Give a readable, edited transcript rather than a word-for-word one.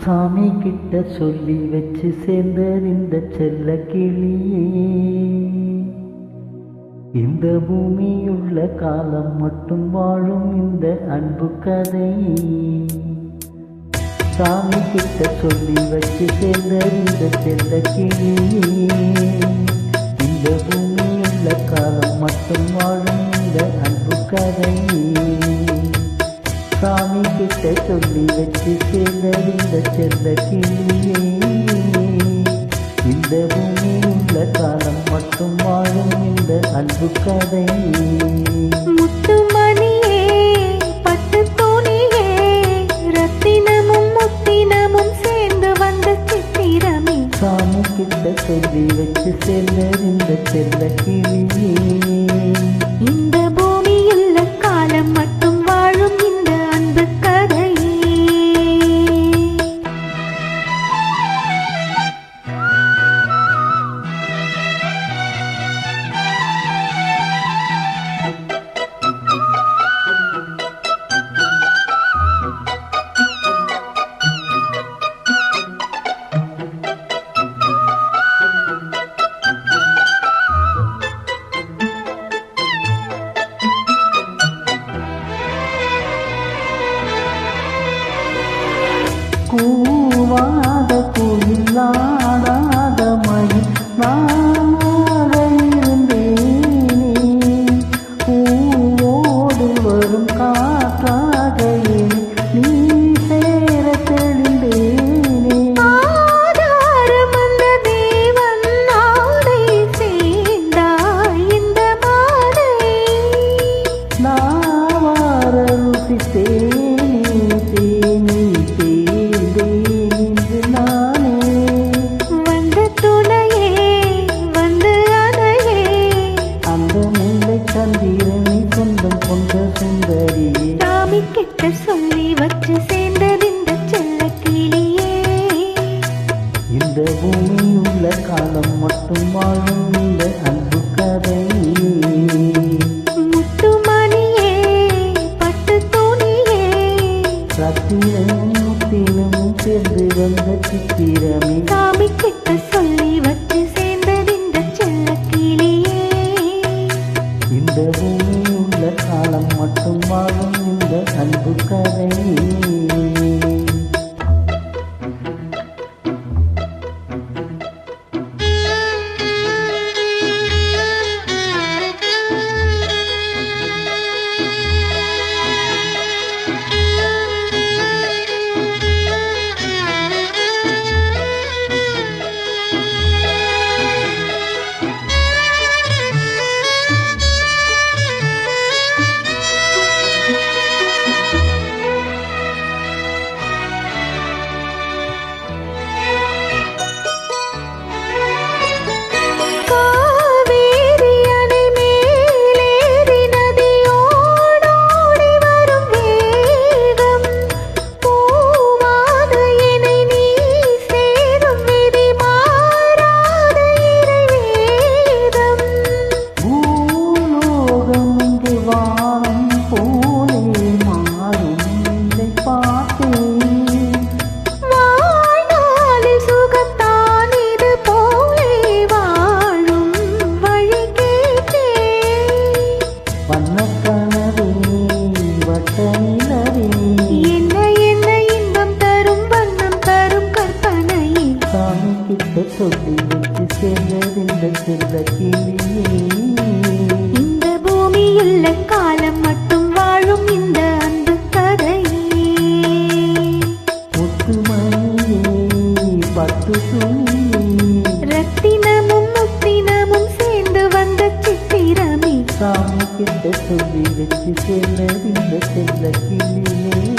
சாமி கிட்ட சொல்லி வச்சு சேர்ந்தது இந்த செல்ல கிளியே. இந்த பூமியுள்ள காலம் மட்டும் வாழும் இந்த அன்பு கதை. சாமி கிட்ட சொல்லி வச்சு சேர்ந்தது இந்த செல்ல கிளியே. இந்த பூமியுள்ள காலம் மட்டும் வாழும் இந்த அன்பு கதை. சாமி கிட்ட சொல்லி வச்சு சேர்ந்தது இந்த செல்ல கிளியே. இந்த பூமியுள்ள காலம் மட்டும் வாழும் இந்த அன்பு கதை. முத்துமணியே, பட்டு துணியே, ரத்தினமும் முத்தினமும் சேர்ந்து வந்த சித்திரமே. சாமி கிட்ட சொல்லி வச்சு சேர்ந்தது இந்த செல்ல கிளியே. இந்த பூமியுள்ள காலம் மட்டும் வாழும் இந்த அன்பு கதை. கூவாத குயிலாடாத மயில் நானாக இருந்தேனே. பூவோடு வரும் காற்றாக நீ சேர தெளிந்தேனே. ஆதாரம் அந்த தேவன் நாடை சேர்ந்தாய் இந்த மாலை. நாவார ருசித்தேனே தேனி சந்திரனி சொந்தம் கொண்ட சுந்தரியே. சாமி கிட்ட சொல்லி வச்சு சேர்ந்தது இந்த செல்ல கிளியே. இந்த பூமியுள்ள காலம் மட்டும் வாழும் இந்த அன்பு கதை. முத்துமணியே, பட்டு துணியே, ரத்தினமும் முத்தினமும் சேர்ந்து வந்த சித்திரமே. சாமி கிட்ட சொல்லி வச்சு சேர்ந்தது இந்த செல்ல கிளியே. இந்த பூமியுள்ள காலம் மட்டும் வாழும் இந்த அன்பு கதை. சொல்லி வச்சு சேர்ந்தது இந்த செல்ல கிளியே. இந்த பூமியுள்ள காலம் மட்டும் வாழும் இந்த அன்பு கதை. முத்துமணியே, பட்டு துணியே, ரத்தினமும் முத்தினமும் சேர்ந்து வந்த சித்திரமே. சாமி கிட்ட சொல்லி வச்சு சேர்ந்தது இந்த செல்ல கிளியே.